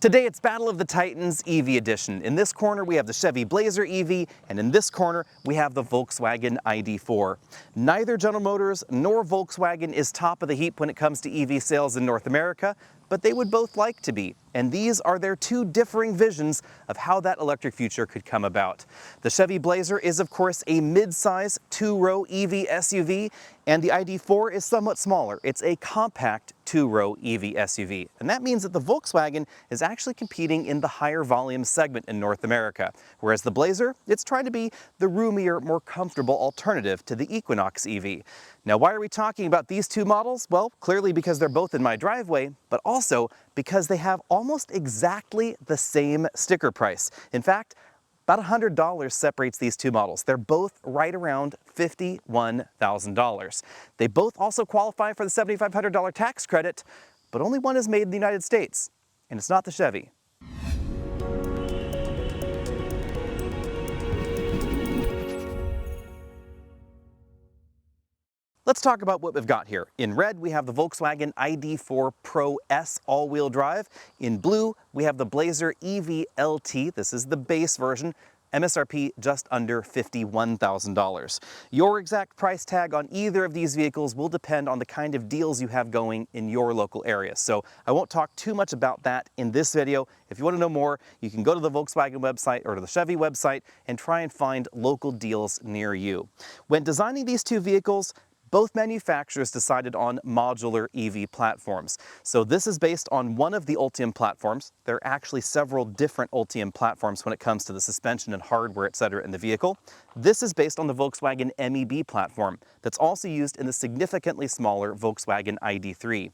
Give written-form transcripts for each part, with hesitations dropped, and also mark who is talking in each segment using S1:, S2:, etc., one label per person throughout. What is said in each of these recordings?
S1: Today it's Battle of the Titans EV edition. In this corner we have the Chevy Blazer EV, and in this corner we have the Volkswagen ID.4. Neither General Motors nor Volkswagen is top of the heap when it comes to EV sales in North America, but they would both like to be. And these are their two differing visions of how that electric future could come about. The Chevy Blazer is of course a mid-size two-row EV SUV, and the ID.4 is somewhat smaller. It's a compact two-row EV SUV. And that means that the Volkswagen is actually competing in the higher volume segment in North America, whereas the Blazer, it's trying to be the roomier, more comfortable alternative to the Equinox EV. Now, why are we talking about these two models? Well, clearly because they're both in my driveway, but also because they have almost exactly the same sticker price. In fact, about $100 separates these two models. They're both right around $51,000. They both also qualify for the $7,500 tax credit, but only one is made in the United States, and it's not the Chevy. Let's talk about what we've got here. In red, we have the Volkswagen ID.4 Pro S all-wheel drive. In blue, we have the Blazer EV LT. This is the base version. MSRP just under $51,000. Your exact price tag on either of these vehicles will depend on the kind of deals you have going in your local area. So I won't talk too much about that in this video. If you want to know more, you can go to the Volkswagen website or to the Chevy website and try and find local deals near you. When designing these two vehicles, both manufacturers decided on modular EV platforms. So this is based on one of the Ultium platforms. There are actually several different Ultium platforms when it comes to the suspension and hardware, etc. in the vehicle. This is based on the Volkswagen MEB platform that's also used in the significantly smaller Volkswagen ID.3.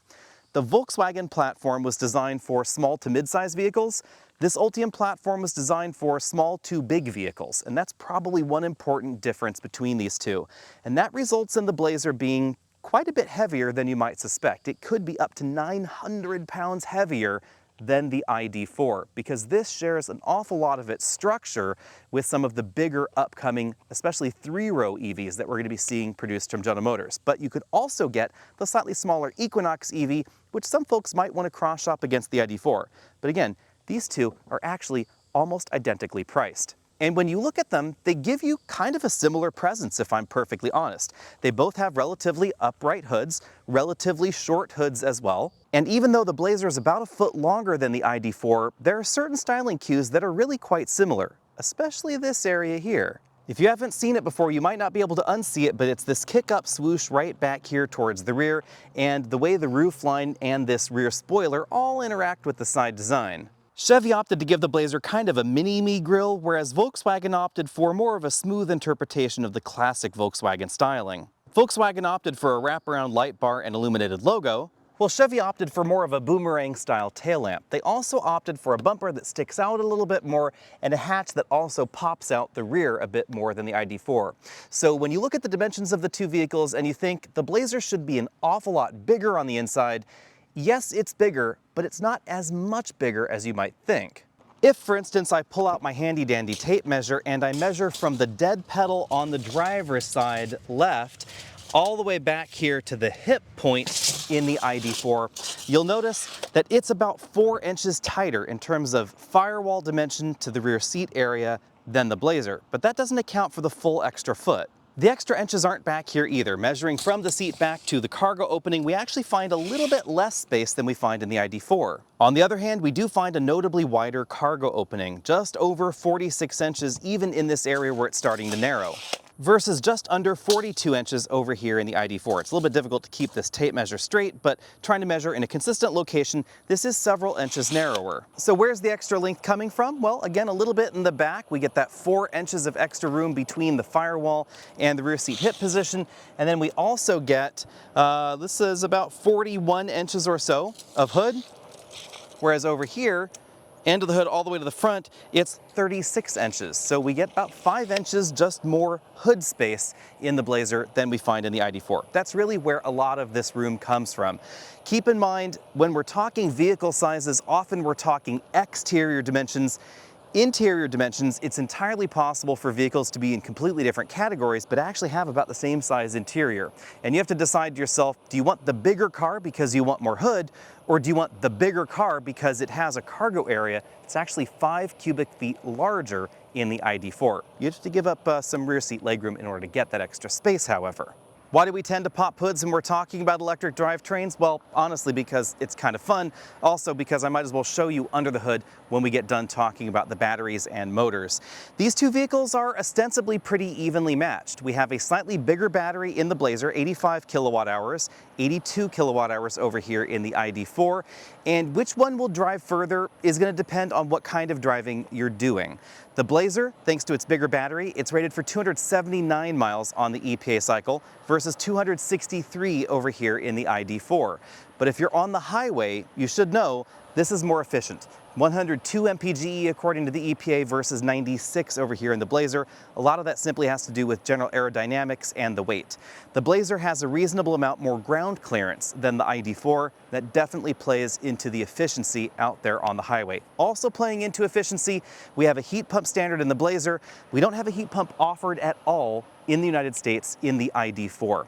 S1: The Volkswagen platform was designed for small to mid-size vehicles. This Ultium platform was designed for small to big vehicles, and that's probably one important difference between these two. And that results in the Blazer being quite a bit heavier than you might suspect. It could be up to 900 pounds heavier than the ID.4, because this shares an awful lot of its structure with some of the bigger upcoming, especially three-row EVs that we're going to be seeing produced from General Motors. But you could also get the slightly smaller Equinox EV, which some folks might want to cross-shop against the ID.4. But again, these two are actually almost identically priced. And when you look at them, they give you kind of a similar presence, if I'm perfectly honest. They both have relatively upright hoods, relatively short hoods as well. And even though the Blazer is about a foot longer than the ID.4, there are certain styling cues that are really quite similar, especially this area here. If you haven't seen it before, you might not be able to unsee it, but it's this kick-up swoosh right back here towards the rear, and the way the roof line and this rear spoiler all interact with the side design. Chevy opted to give the Blazer kind of a mini-me grille, whereas Volkswagen opted for more of a smooth interpretation of the classic Volkswagen styling. Volkswagen opted for a wraparound light bar and illuminated logo, while Chevy opted for more of a boomerang-style tail lamp. They also opted for a bumper that sticks out a little bit more and a hatch that also pops out the rear a bit more than the ID.4. So when you look at the dimensions of the two vehicles and you think the Blazer should be an awful lot bigger on the inside, yes, it's bigger, but it's not as much bigger as you might think. If, for instance, I pull out my handy-dandy tape measure and I measure from the dead pedal on the driver's side left all the way back here to the hip point in the ID.4, you'll notice that it's about 4 inches tighter in terms of firewall dimension to the rear seat area than the Blazer, but that doesn't account for the full extra foot. The extra inches aren't back here either. Measuring from the seat back to the cargo opening, we actually find a little bit less space than we find in the ID.4. On the other hand, we do find a notably wider cargo opening, just over 46 inches even in this area where it's starting to narrow, versus just under 42 inches over here in the ID.4. It's a little bit difficult to keep this tape measure straight, but trying to measure in a consistent location, this is several inches narrower. So where's the extra length coming from? Well, again, a little bit in the back. We get that 4 inches of extra room between the firewall and the rear seat hip position. And then we also get, this is about 41 inches or so of hood, whereas over here, end of the hood all the way to the front, it's 36 inches. So we get about 5 inches just more hood space in the Blazer than we find in the ID.4. That's really where a lot of this room comes from. Keep in mind, when we're talking vehicle sizes, often we're talking exterior dimensions. Interior dimensions, it's entirely possible for vehicles to be in completely different categories, but actually have about the same size interior. And you have to decide to yourself, do you want the bigger car because you want more hood, or do you want the bigger car because it has a cargo area? It's actually 5 cubic feet larger in the ID.4. You have to give up some rear seat legroom in order to get that extra space, however. Why do we tend to pop hoods when we're talking about electric drivetrains? Well, honestly, because it's kind of fun. Also because I might as well show you under the hood when we get done talking about the batteries and motors. These two vehicles are ostensibly pretty evenly matched. We have a slightly bigger battery in the Blazer, 85 kilowatt hours, 82 kilowatt hours over here in the ID.4. And which one will drive further is going to depend on what kind of driving you're doing. The Blazer, thanks to its bigger battery, it's rated for 279 miles on the EPA cycle versus 263 over here in the ID.4. But if you're on the highway, you should know this is more efficient. 102 mpge according to the EPA versus 96 over here in the Blazer. A lot of that simply has to do with general aerodynamics and the weight. The Blazer has a reasonable amount more ground clearance than the ID.4. That definitely plays into the efficiency out there on the highway. Also playing into efficiency, we have a heat pump standard in the Blazer. We don't have a heat pump offered at all in the United States in the ID.4.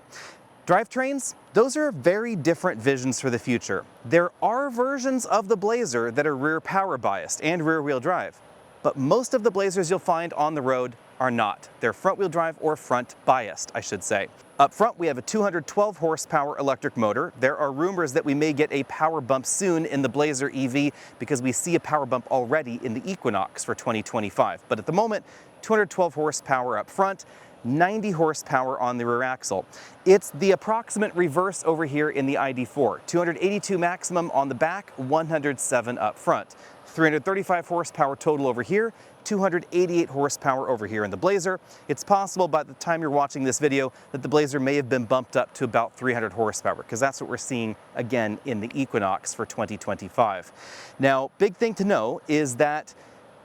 S1: Drivetrains, those are very different visions for the future. There are versions of the Blazer that are rear power biased and rear wheel drive, but most of the Blazers you'll find on the road are not. They're front wheel drive or front biased, I should say. Up front, we have a 212 horsepower electric motor. There are rumors that we may get a power bump soon in the Blazer EV because we see a power bump already in the Equinox for 2025. But at the moment, 212 horsepower up front, 90 horsepower on the rear axle. It's the approximate reverse over here in the ID.4. 282 maximum on the back, 107 up front. 335 horsepower total over here, 288 horsepower over here in the Blazer. It's possible by the time you're watching this video that the Blazer may have been bumped up to about 300 horsepower, because that's what we're seeing again in the Equinox for 2025. Now, big thing to know is that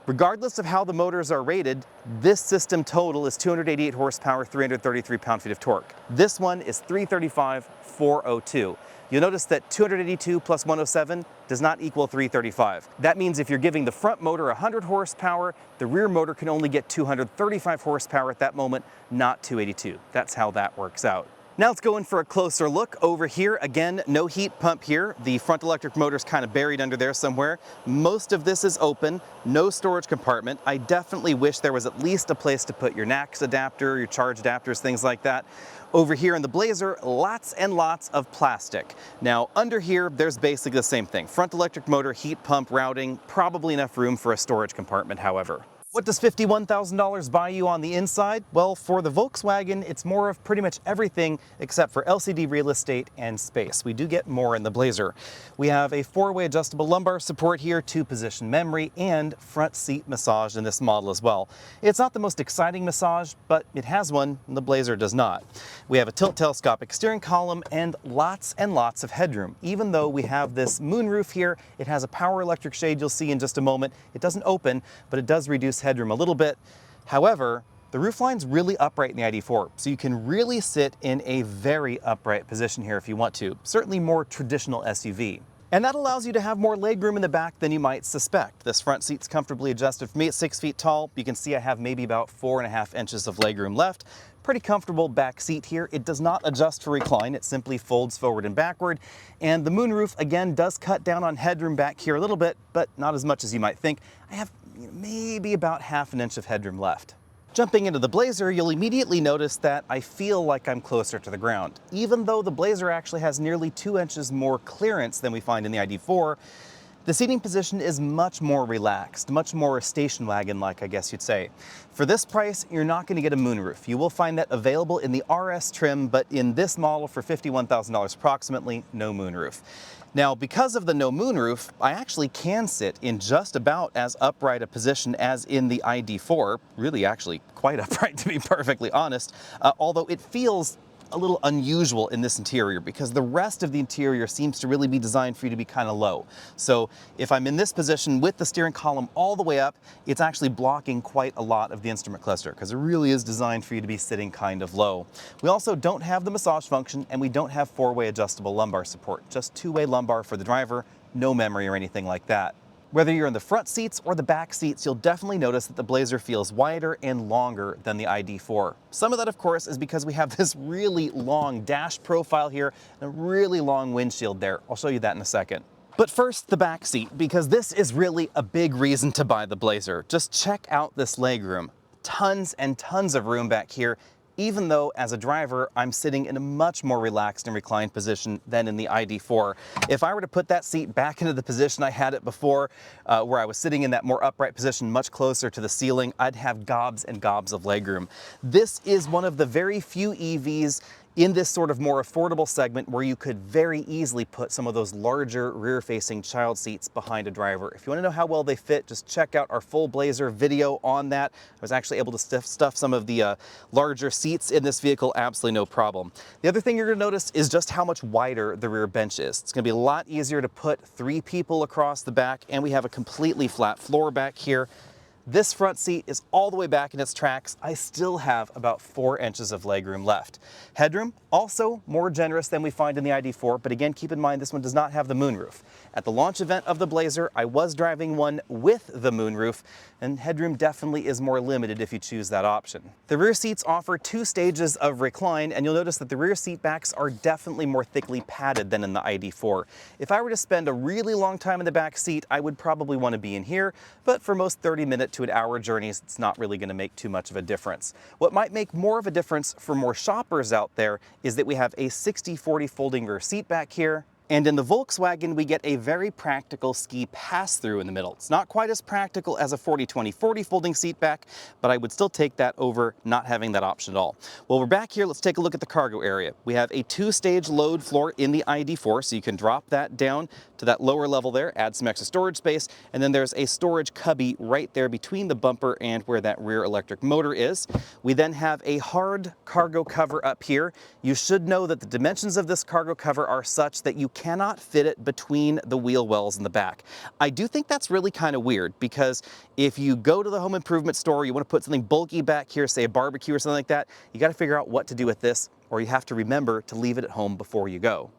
S1: regardless of how the motors are rated, this system total is 288 horsepower, 333 pound-feet of torque. This one is 335, 402. You'll notice that 282 plus 107 does not equal 335. That means if you're giving the front motor 100 horsepower, the rear motor can only get 235 horsepower at that moment, not 282. That's how that works out. Now let's go in for a closer look over here. Again, no heat pump here. The front electric motor's kind of buried under there somewhere. Most of this is open, no storage compartment. I definitely wish there was at least a place to put your NACS adapter, your charge adapters, things like that. Over here in the Blazer, lots and lots of plastic. Now under here, there's basically the same thing. Front electric motor, heat pump, routing, probably enough room for a storage compartment, however. What does $51,000 buy you on the inside? Well, for the Volkswagen, it's more of pretty much everything except for LCD real estate and space. We do get more in the Blazer. We have a 4-way adjustable lumbar support here, 2-position memory, and front seat massage in this model as well. It's not the most exciting massage, but it has one, and the Blazer does not. We have a tilt telescopic steering column and lots of headroom. Even though we have this moonroof here, it has a power electric shade you'll see in just a moment. It doesn't open, but it does reduce headroom a little bit. However, the roofline's really upright in the ID.4, so you can really sit in a very upright position here if you want to. Certainly more traditional SUV. And that allows you to have more legroom in the back than you might suspect. This front seat's comfortably adjusted. For me, it's 6 feet tall. You can see I have maybe about 4.5 inches of legroom left. Pretty comfortable back seat here. It does not adjust for recline. It simply folds forward and backward. And the moonroof, again, does cut down on headroom back here a little bit, but not as much as you might think. I have maybe about 1/2 inch of headroom left. Jumping into the Blazer, you'll immediately notice that I feel like I'm closer to the ground. Even though the Blazer actually has nearly 2 inches more clearance than we find in the ID.4, the seating position is much more relaxed, much more station wagon-like, I guess you'd say. For this price, you're not going to get a moonroof. You will find that available in the RS trim, but in this model for $51,000 approximately, no moonroof. Now, because of the no moonroof, I actually can sit in just about as upright a position as in the ID.4, really actually quite upright to be perfectly honest, although it feels a little unusual in this interior because the rest of the interior seems to really be designed for you to be kind of low. So if I'm in this position with the steering column all the way up, it's actually blocking quite a lot of the instrument cluster because it really is designed for you to be sitting kind of low. We also don't have the massage function and we don't have 4-way adjustable lumbar support, just 2-way lumbar for the driver, no memory or anything like that. Whether you're in the front seats or the back seats, you'll definitely notice that the Blazer feels wider and longer than the ID.4. Some of that, of course, is because we have this really long dash profile here and a really long windshield there. I'll show you that in a second. But first, the back seat, because this is really a big reason to buy the Blazer. Just check out this legroom. Tons and tons of room back here, even though as a driver, I'm sitting in a much more relaxed and reclined position than in the ID.4. If I were to put that seat back into the position I had it before, where I was sitting in that more upright position, much closer to the ceiling, I'd have gobs and gobs of legroom. This is one of the very few EVs in this sort of more affordable segment where you could very easily put some of those larger rear-facing child seats behind a driver. If you want to know how well they fit, just check out our full Blazer video on that. I was actually able to stuff some of the larger seats in this vehicle, absolutely no problem. The other thing you're going to notice is just how much wider the rear bench is. It's going to be a lot easier to put 3 people across the back, and we have a completely flat floor back here. This front seat is all the way back in its tracks. I still have about 4 inches of legroom left. Headroom, also more generous than we find in the ID.4, but again, keep in mind this one does not have the moonroof. At the launch event of the Blazer, I was driving one with the moonroof, and headroom definitely is more limited if you choose that option. The rear seats offer 2 stages of recline, and you'll notice that the rear seat backs are definitely more thickly padded than in the ID.4. If I were to spend a really long time in the back seat, I would probably want to be in here, but for most 30-minute to an hour journeys, it's not really going to make too much of a difference. What might make more of a difference for more shoppers out there is that we have a 60/40 folding rear seat back here. And in the Volkswagen, we get a very practical ski pass-through in the middle. It's not quite as practical as a 40/20/40 folding seat back, but I would still take that over not having that option at all. Well, we're back here. Let's take a look at the cargo area. We have a 2-stage load floor in the ID.4, so you can drop that down to that lower level there, add some extra storage space, and then there's a storage cubby right there between the bumper and where that rear electric motor is. We then have a hard cargo cover up here. You should know that the dimensions of this cargo cover are such that you cannot fit it between the wheel wells in the back. I do think that's really kind of weird, because if you go to the home improvement store, you want to put something bulky back here, say a barbecue or something like that, you got to figure out what to do with this, or you have to remember to leave it at home before you go.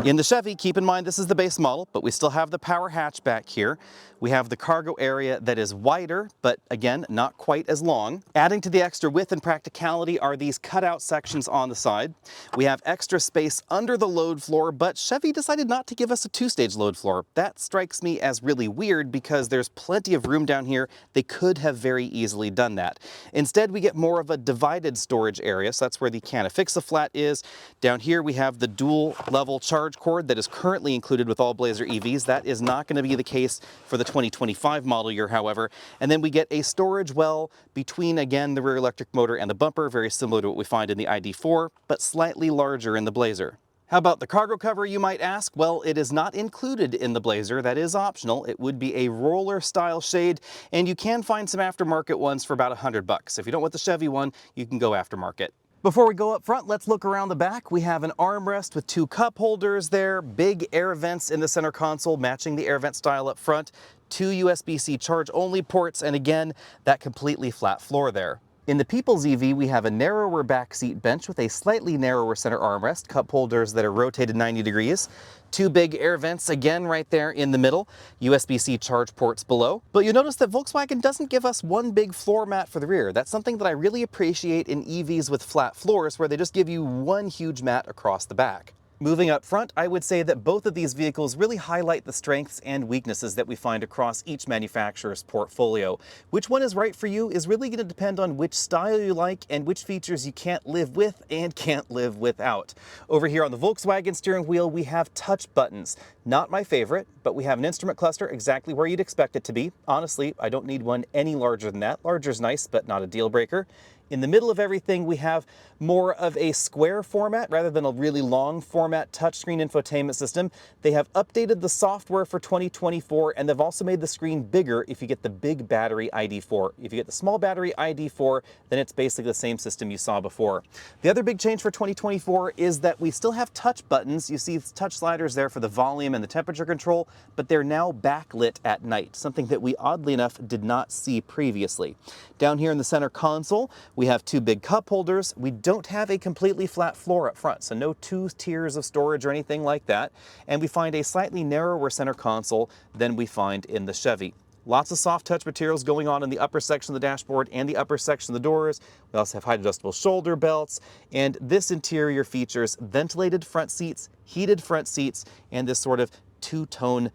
S1: In the Chevy, keep in mind this is the base model, but we still have the power hatchback here. We have the cargo area that is wider, but again, not quite as long. Adding to the extra width and practicality are these cutout sections on the side. We have extra space under the load floor, but Chevy decided not to give us a 2-stage load floor. That strikes me as really weird because there's plenty of room down here. They could have very easily done that. Instead, we get more of a divided storage area, so that's where the can fix-a-flat is. Down here, we have the dual level charge cord that is currently included with all Blazer EVs. That is not going to be the case for the 2025 model year, however. And then we get a storage well between, again, the rear electric motor and the bumper, very similar to what we find in the ID.4, but slightly larger in the Blazer. How about the cargo cover, you might ask? Well, it is not included in the Blazer. That is optional. It would be a roller style shade, and you can find some aftermarket ones for about $100. If you don't want the Chevy one, you can go aftermarket. Before we go up front, let's look around the back. We have an armrest with 2 cup holders there, big air vents in the center console, matching the air vent style up front, 2 USB-C charge-only ports, and again, that completely flat floor there. In the People's EV, we have a narrower back seat bench with a slightly narrower center armrest, cup holders that are rotated 90 degrees, 2 big air vents again right there in the middle, USB-C charge ports below. But you'll notice that Volkswagen doesn't give us one big floor mat for the rear. That's something that I really appreciate in EVs with flat floors, where they just give you one huge mat across the back. Moving up front, I would say that both of these vehicles really highlight the strengths and weaknesses that we find across each manufacturer's portfolio. Which one is right for you is really going to depend on which style you like and which features you can't live with and can't live without. Over here on the Volkswagen steering wheel, we have touch buttons. Not my favorite, but we have an instrument cluster exactly where you'd expect it to be. Honestly, I don't need one any larger than that. Larger is nice, but not a deal breaker. In the middle of everything, we have more of a square format rather than a really long format touchscreen infotainment system. They have updated the software for 2024, and they've also made the screen bigger if you get the big battery ID.4. If you get the small battery ID.4, then it's basically the same system you saw before. The other big change for 2024 is that we still have touch buttons. You see touch sliders there for the volume and the temperature control, but they're now backlit at night, something that we oddly enough did not see previously. Down here in the center console, We have two big cup holders. We don't have a completely flat floor up front, so no two tiers of storage or anything like that. And we find a slightly narrower center console than we find in the Chevy. Lots of soft touch materials going on in the upper section of the dashboard and the upper section of the doors. We also have height adjustable shoulder belts, and this interior features ventilated front seats, heated front seats, and this sort of two-tone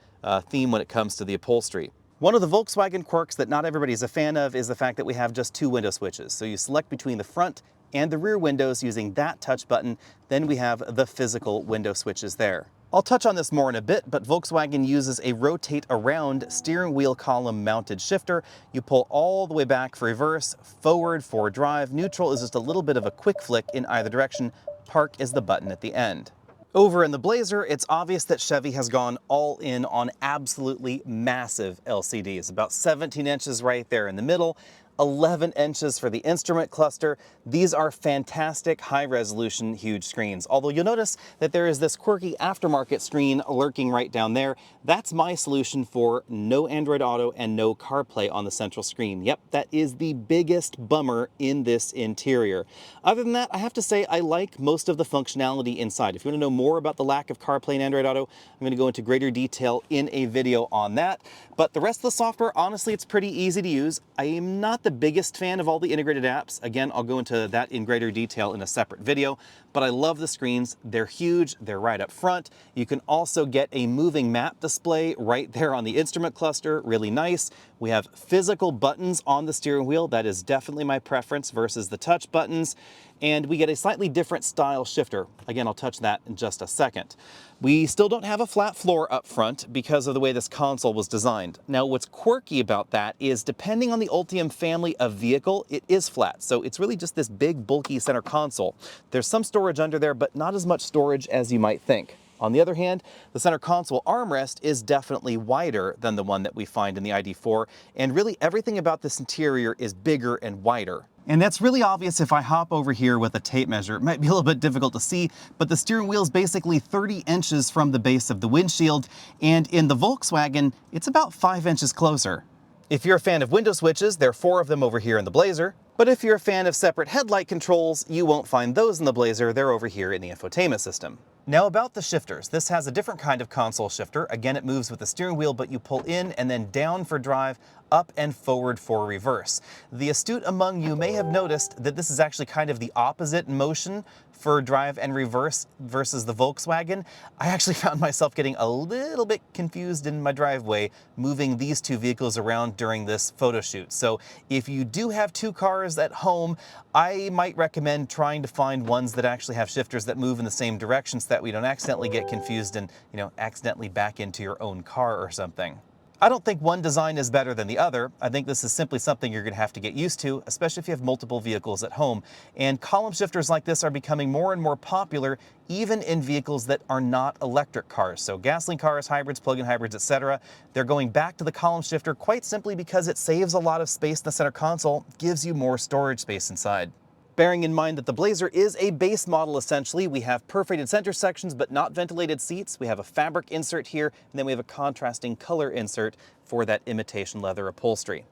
S1: theme when it comes to the upholstery. One of the Volkswagen quirks that not everybody is a fan of is the fact that we have just two window switches. So you select between the front and the rear windows using that touch button. Then we have the physical window switches there. I'll touch on this more in a bit, but Volkswagen uses a rotate around steering wheel column mounted shifter. You pull all the way back for reverse, forward for drive. Neutral is just a little bit of a quick flick in either direction. Park is the button at the end. Over in the Blazer, it's obvious that Chevy has gone all in on absolutely massive LCDs, about 17 inches right there in the middle, 11 inches for the instrument cluster. These are fantastic high-resolution huge screens. Although you'll notice that there is this quirky aftermarket screen lurking right down there. That's my solution for no Android Auto and no CarPlay on the central screen. Yep, that is the biggest bummer in this interior. Other than that, I have to say I like most of the functionality inside. If you want to know more about the lack of CarPlay and Android Auto, I'm going to go into greater detail in a video on that. But the rest of the software, honestly, it's pretty easy to use. I am not the biggest fan of all the integrated apps. Again, I'll go into that in greater detail in a separate video, but I love the screens. They're huge, they're right up front. You can also get a moving map display right there on the instrument cluster, really nice. We have physical buttons on the steering wheel. That is definitely my preference versus the touch buttons. And we get a slightly different style shifter. Again, I'll touch that in just a second. We still don't have a flat floor up front because of the way this console was designed. Now, what's quirky about that is depending on the Ultium family of vehicle, it is flat. So it's really just this big, bulky center console. There's some storage under there, but not as much storage as you might think. On the other hand, the center console armrest is definitely wider than the one that we find in the ID.4, and really everything about this interior is bigger and wider. And that's really obvious if I hop over here with a tape measure. It might be a little bit difficult to see, but the steering wheel is basically 30 inches from the base of the windshield, and in the Volkswagen, it's about 5 inches closer. If you're a fan of window switches, there are 4 of them over here in the Blazer. But if you're a fan of separate headlight controls, you won't find those in the Blazer. They're over here in the infotainment system. Now about the shifters. This has a different kind of console shifter. Again, it moves with the steering wheel, but you pull in and then down for drive, up and forward for reverse. The astute among you may have noticed that this is actually kind of the opposite motion for drive and reverse versus the Volkswagen. I actually found myself getting a little bit confused in my driveway moving these two vehicles around during this photo shoot. So if you do have 2 cars at home, I might recommend trying to find ones that actually have shifters that move in the same direction so that we don't accidentally get confused and, accidentally back into your own car or something. I don't think one design is better than the other. I think this is simply something you're going to have to get used to, especially if you have multiple vehicles at home. And column shifters like this are becoming more and more popular, even in vehicles that are not electric cars. So gasoline cars, hybrids, plug-in hybrids, etc. They're going back to the column shifter quite simply because it saves a lot of space in the center console, gives you more storage space inside. Bearing in mind that the Blazer is a base model essentially, we have perforated center sections but not ventilated seats. We have a fabric insert here, and then we have a contrasting color insert for that imitation leather upholstery.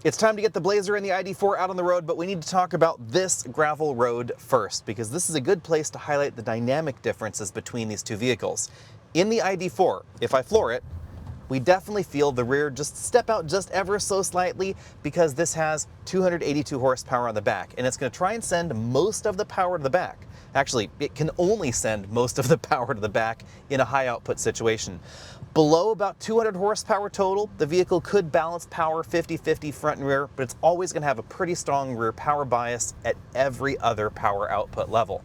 S1: It's time to get the Blazer and the ID.4 out on the road, but we need to talk about this gravel road first, because this is a good place to highlight the dynamic differences between these two vehicles. In the ID.4, if I floor it, we definitely feel the rear just step out just ever so slightly because this has 282 horsepower on the back, and it's going to try and send most of the power to the back. Actually, it can only send most of the power to the back in a high output situation. Below about 200 horsepower total, the vehicle could balance power 50-50 front and rear, but it's always going to have a pretty strong rear power bias at every other power output level.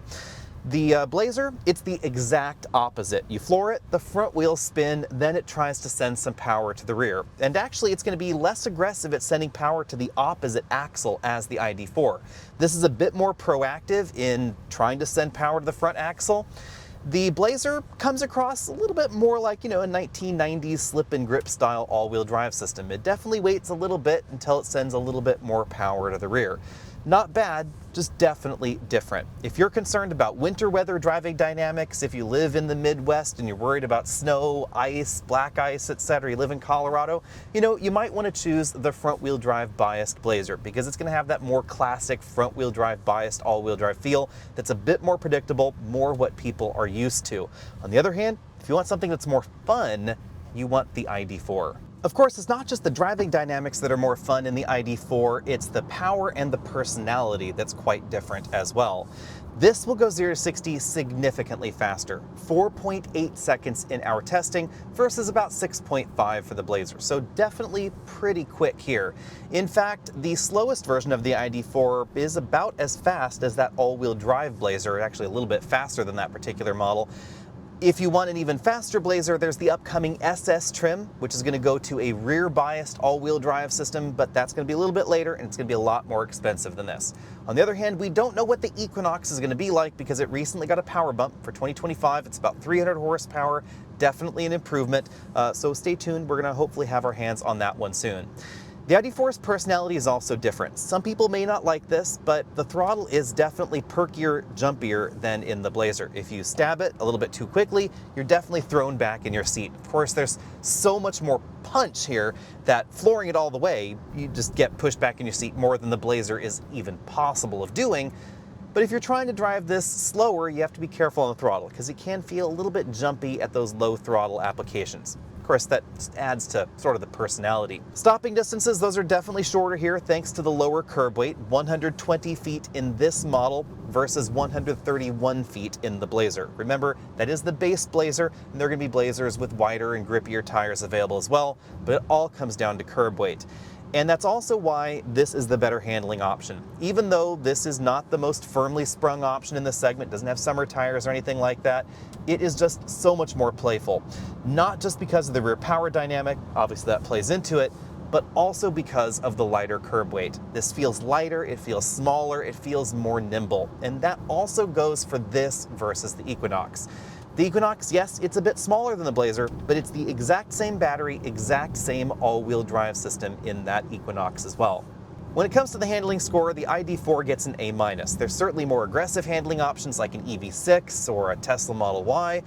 S1: The Blazer, it's the exact opposite. You floor it, the front wheels spin, then it tries to send some power to the rear. And actually, it's going to be less aggressive at sending power to the opposite axle as the ID.4. This is a bit more proactive in trying to send power to the front axle. The Blazer comes across a little bit more like, a 1990s slip and grip style all-wheel drive system. It definitely waits a little bit until it sends a little bit more power to the rear. Not bad, just definitely different. If you're concerned about winter weather driving dynamics, if you live in the Midwest and you're worried about snow, ice, black ice, etc., you live in Colorado, you might want to choose the front-wheel drive biased Blazer because it's going to have that more classic front-wheel drive biased all-wheel drive feel that's a bit more predictable, more what people are used to. On the other hand, if you want something that's more fun, you want the ID.4. Of course, it's not just the driving dynamics that are more fun in the ID.4, it's the power and the personality that's quite different as well. This will go 0 to 60 significantly faster, 4.8 seconds in our testing versus about 6.5 for the Blazer, so definitely pretty quick here. In fact, the slowest version of the ID.4 is about as fast as that all-wheel drive Blazer, actually a little bit faster than that particular model. If you want an even faster Blazer, there's the upcoming SS trim, which is going to go to a rear-biased all-wheel drive system, but that's going to be a little bit later, and it's going to be a lot more expensive than this. On the other hand, we don't know what the Equinox is going to be like because it recently got a power bump for 2025. It's about 300 horsepower, definitely an improvement, so stay tuned. We're going to hopefully have our hands on that one soon. The ID.4's personality is also different. Some people may not like this, but the throttle is definitely perkier, jumpier than in the Blazer. If you stab it a little bit too quickly, you're definitely thrown back in your seat. Of course, there's so much more punch here that flooring it all the way, you just get pushed back in your seat more than the Blazer is even possible of doing. But if you're trying to drive this slower, you have to be careful on the throttle because it can feel a little bit jumpy at those low throttle applications. Of course, that just adds to sort of the personality. Stopping distances, those are definitely shorter here thanks to the lower curb weight, 120 feet in this model versus 131 feet in the Blazer. Remember, that is the base Blazer, and there are going to be Blazers with wider and grippier tires available as well, but it all comes down to curb weight. And that's also why this is the better handling option. Even though this is not the most firmly sprung option in this segment, doesn't have summer tires or anything like that, it is just so much more playful. Not just because of the rear power dynamic, obviously that plays into it, but also because of the lighter curb weight. This feels lighter, it feels smaller, it feels more nimble. And that also goes for this versus the Equinox. The Equinox, yes, it's a bit smaller than the Blazer, but it's the exact same battery, exact same all-wheel drive system in that Equinox as well. When it comes to the handling score, the ID.4 gets an A-. There's certainly more aggressive handling options like an EV6 or a Tesla Model Y,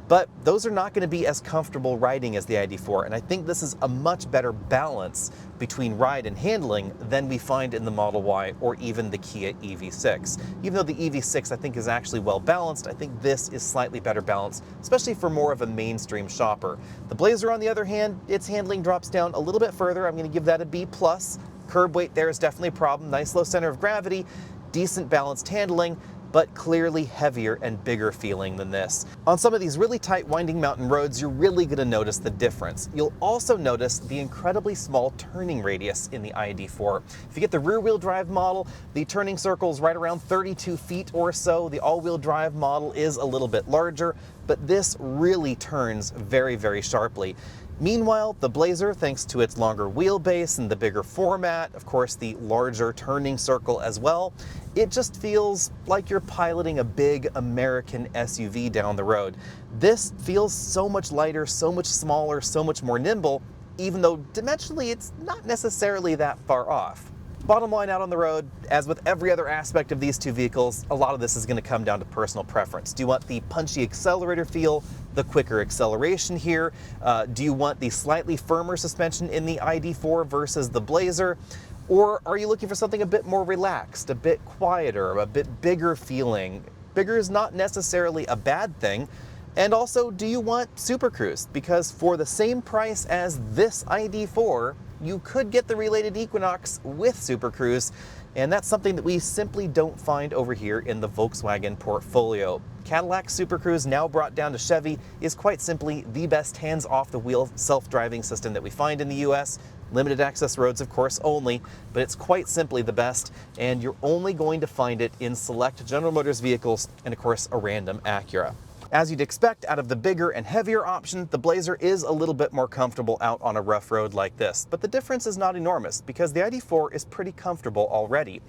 S1: but those are not going to be as comfortable riding as the ID.4, and I think this is a much better balance between ride and handling than we find in the Model Y or even the Kia EV6. Even though the EV6 I think is actually well balanced, I think this is slightly better balanced, especially for more of a mainstream shopper. The Blazer, on the other hand, its handling drops down a little bit further. I'm going to give that a B+. Curb weight there is definitely a problem. Nice low center of gravity, decent balanced handling, but clearly heavier and bigger feeling than this. On some of these really tight winding mountain roads, you're really going to notice the difference. You'll also notice the incredibly small turning radius in the ID.4. If you get the rear-wheel drive model, the turning circle is right around 32 feet or so. The all-wheel drive model is a little bit larger, but this really turns very, very sharply. Meanwhile, the Blazer, thanks to its longer wheelbase and the bigger format, of course the larger turning circle as well, it just feels like you're piloting a big American SUV down the road. This feels so much lighter, so much smaller, so much more nimble, even though dimensionally it's not necessarily that far off. Bottom line out on the road, as with every other aspect of these two vehicles, a lot of this is going to come down to personal preference. Do you want the punchy accelerator feel, the quicker acceleration here? Do you want the slightly firmer suspension in the ID.4 versus the Blazer? Or are you looking for something a bit more relaxed, a bit quieter, a bit bigger feeling? Bigger is not necessarily a bad thing. And also, do you want Super Cruise? Because for the same price as this ID.4, you could get the related Equinox with Super Cruise, and that's something that we simply don't find over here in the Volkswagen portfolio. Cadillac Super Cruise, now brought down to Chevy, is quite simply the best hands-off-the-wheel self-driving system that we find in the US. Limited access roads, of course, only, but it's quite simply the best, and you're only going to find it in select General Motors vehicles and, of course, a random Acura. As you'd expect, out of the bigger and heavier option, the Blazer is a little bit more comfortable out on a rough road like this, but the difference is not enormous because the ID.4 is pretty comfortable already.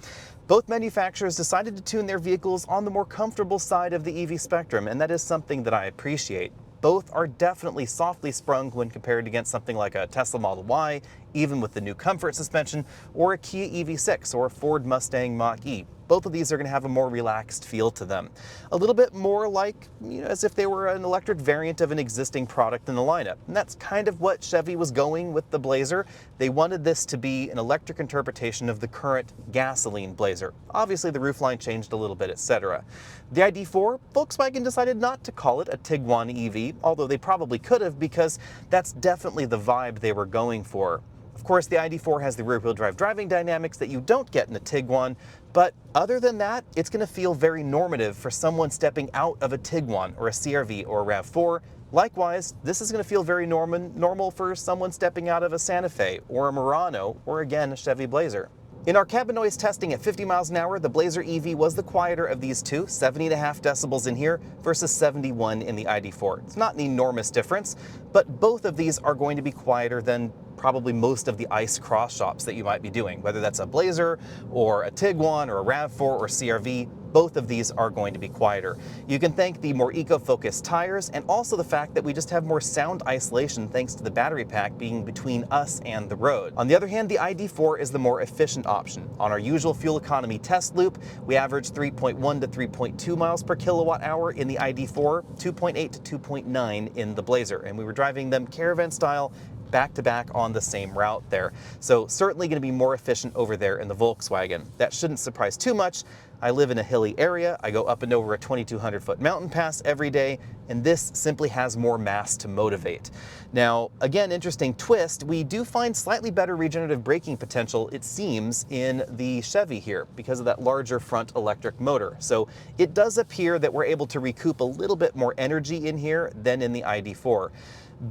S1: Both manufacturers decided to tune their vehicles on the more comfortable side of the EV spectrum, and that is something that I appreciate. Both are definitely softly sprung when compared against something like a Tesla Model Y, even with the new Comfort suspension, or a Kia EV6 or a Ford Mustang Mach-E. Both of these are going to have a more relaxed feel to them. A little bit more like, as if they were an electric variant of an existing product in the lineup. And that's kind of what Chevy was going with the Blazer. They wanted this to be an electric interpretation of the current gasoline Blazer. Obviously the roofline changed a little bit, etc. The ID.4, Volkswagen decided not to call it a Tiguan EV, although they probably could have, because that's definitely the vibe they were going for. Of course, the ID.4 has the rear-wheel drive driving dynamics that you don't get in a Tiguan, but other than that, it's going to feel very normative for someone stepping out of a Tiguan or a CR-V or a RAV4. Likewise, this is going to feel very normal for someone stepping out of a Santa Fe or a Murano or, again, a Chevy Blazer. In our cabin noise testing at 50 miles an hour, the Blazer EV was the quieter of these two, 70.5 decibels in here versus 71 in the ID.4. It's not an enormous difference, but both of these are going to be quieter than probably most of the ICE cross shops that you might be doing, whether that's a Blazer or a Tiguan or a RAV4 or CR-V. Both of these are going to be quieter. You can thank the more eco-focused tires and also the fact that we just have more sound isolation thanks to the battery pack being between us and the road. On the other hand, the ID.4 is the more efficient option. On our usual fuel economy test loop, we averaged 3.1 to 3.2 miles per kilowatt hour in the ID.4, 2.8 to 2.9 in the Blazer, and we were driving them Caravan style back to back on the same route there. So certainly going to be more efficient over there in the Volkswagen. That shouldn't surprise too much. I live in a hilly area. I go up and over a 2,200-foot mountain pass every day, and this simply has more mass to motivate. Now, again, interesting twist, we do find slightly better regenerative braking potential, it seems, in the Chevy here because of that larger front electric motor. So it does appear that we're able to recoup a little bit more energy in here than in the ID.4.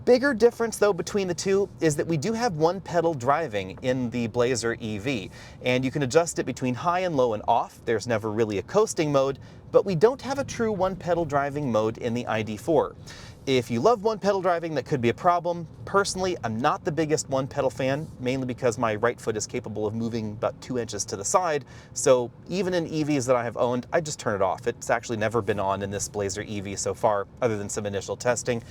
S1: Bigger difference though between the two is that we do have one pedal driving in the Blazer EV, and you can adjust it between high and low and off. There's never really a coasting mode, but we don't have a true one pedal driving mode in the ID.4. If you love one pedal driving, that could be a problem. Personally, I'm not the biggest one pedal fan, mainly because my right foot is capable of moving about 2 inches to the side. So even in EVs that I have owned, I just turn it off. It's actually never been on in this Blazer EV so far, other than some initial testing.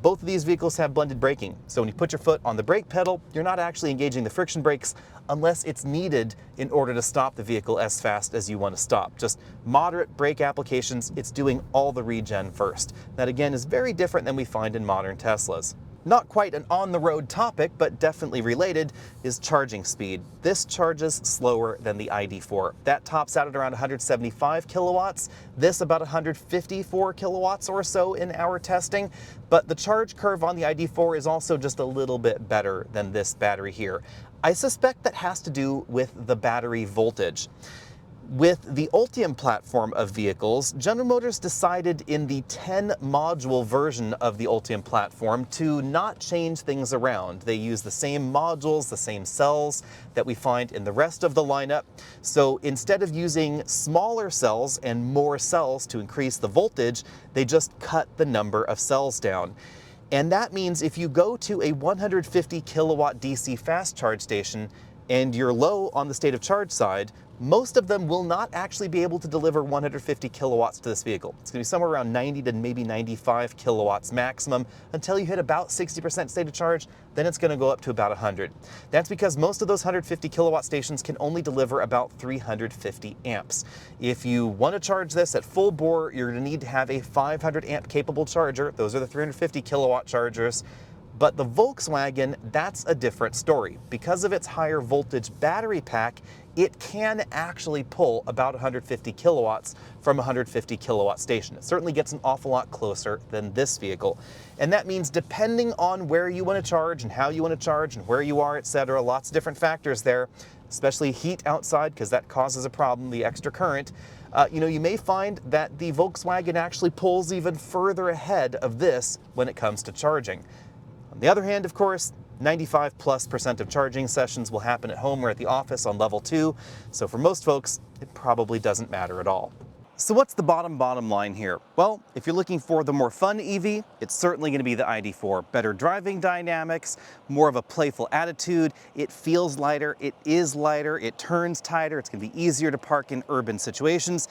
S1: Both of these vehicles have blended braking. So when you put your foot on the brake pedal, you're not actually engaging the friction brakes unless it's needed in order to stop the vehicle as fast as you want to stop. Just moderate brake applications, it's doing all the regen first. That again is very different than we find in modern Teslas. Not quite an on-the-road topic, but definitely related, is charging speed. This charges slower than the ID.4. That tops out at around 175 kilowatts, this about 154 kilowatts or so in our testing, but the charge curve on the ID.4 is also just a little bit better than this battery here. I suspect that has to do with the battery voltage. With the Ultium platform of vehicles, General Motors decided in the 10-module version of the Ultium platform to not change things around. They use the same modules, the same cells that we find in the rest of the lineup. So instead of using smaller cells and more cells to increase the voltage, they just cut the number of cells down. And that means if you go to a 150 kilowatt DC fast charge station and you're low on the state of charge side, most of them will not actually be able to deliver 150 kilowatts to this vehicle. It's going to be somewhere around 90 to maybe 95 kilowatts maximum until you hit about 60% state of charge, then it's going to go up to about 100. That's because most of those 150 kilowatt stations can only deliver about 350 amps. If you want to charge this at full bore, you're going to need to have a 500 amp capable charger. Those are the 350 kilowatt chargers. But the Volkswagen, that's a different story. Because of its higher voltage battery pack, it can actually pull about 150 kilowatts from a 150 kilowatt station. It certainly gets an awful lot closer than this vehicle. And that means depending on where you want to charge and how you want to charge and where you are, etc., lots of different factors there, especially heat outside, because that causes a problem, the extra current. You may find that the Volkswagen actually pulls even further ahead of this when it comes to charging. On the other hand, of course, 95+% of charging sessions will happen at home or at the office on level 2, so for most folks, it probably doesn't matter at all. So what's the bottom line here? Well, if you're looking for the more fun EV, it's certainly going to be the ID.4. Better driving dynamics, more of a playful attitude, it feels lighter, it is lighter, it turns tighter, it's going to be easier to park in urban situations.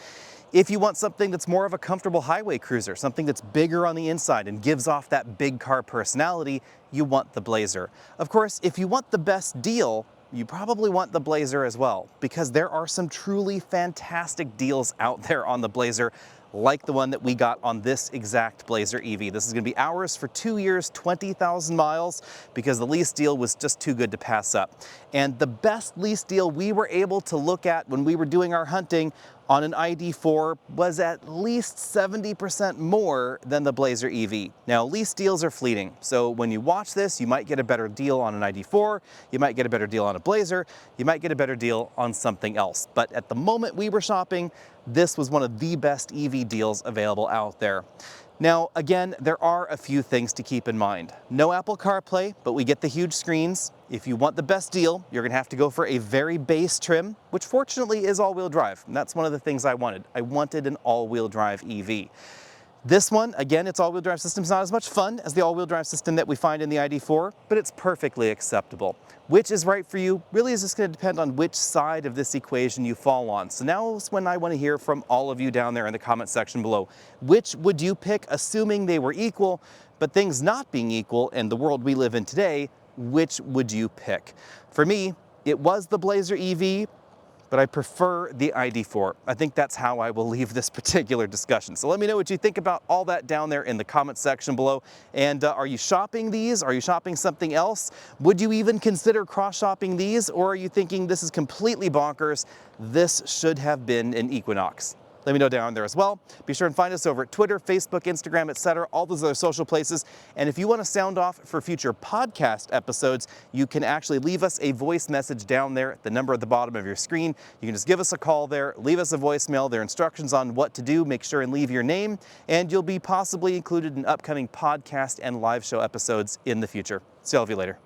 S1: If you want something that's more of a comfortable highway cruiser, something that's bigger on the inside and gives off that big car personality, you want the Blazer. Of course, if you want the best deal, you probably want the Blazer as well, because there are some truly fantastic deals out there on the Blazer, like the one that we got on this exact Blazer EV. This is going to be ours for 2 years, 20,000 miles, because the lease deal was just too good to pass up. And the best lease deal we were able to look at when we were doing our hunting on an ID.4 was at least 70% more than the Blazer EV. Now, lease deals are fleeting, so when you watch this, you might get a better deal on an ID.4, you might get a better deal on a Blazer, you might get a better deal on something else. But at the moment we were shopping, this was one of the best EV deals available out there. Now, again, there are a few things to keep in mind. No Apple CarPlay, but we get the huge screens. If you want the best deal, you're gonna have to go for a very base trim, which fortunately is all-wheel drive. And that's one of the things I wanted. I wanted an all-wheel drive EV. This one, again, its all-wheel drive system is not as much fun as the all-wheel drive system that we find in the ID.4, but it's perfectly acceptable. Which is right for you really is just going to depend on which side of this equation you fall on. So now is when I want to hear from all of you down there in the comment section below. Which would you pick, assuming they were equal, but things not being equal in the world we live in today, which would you pick? For me, it was the Blazer EV, but I prefer the ID.4. I think that's how I will leave this particular discussion. So let me know what you think about all that down there in the comment section below. And are you shopping these? Are you shopping something else? Would you even consider cross-shopping these? Or are you thinking this is completely bonkers? This should have been an Equinox. Let me know down there as well. Be sure and find us over at Twitter, Facebook, Instagram, etc., all those other social places. And if you want to sound off for future podcast episodes, you can actually leave us a voice message down there at the number at the bottom of your screen. You can just give us a call there, leave us a voicemail. There are instructions on what to do. Make sure and leave your name, and you'll be possibly included in upcoming podcast and live show episodes in the future. See all of you later.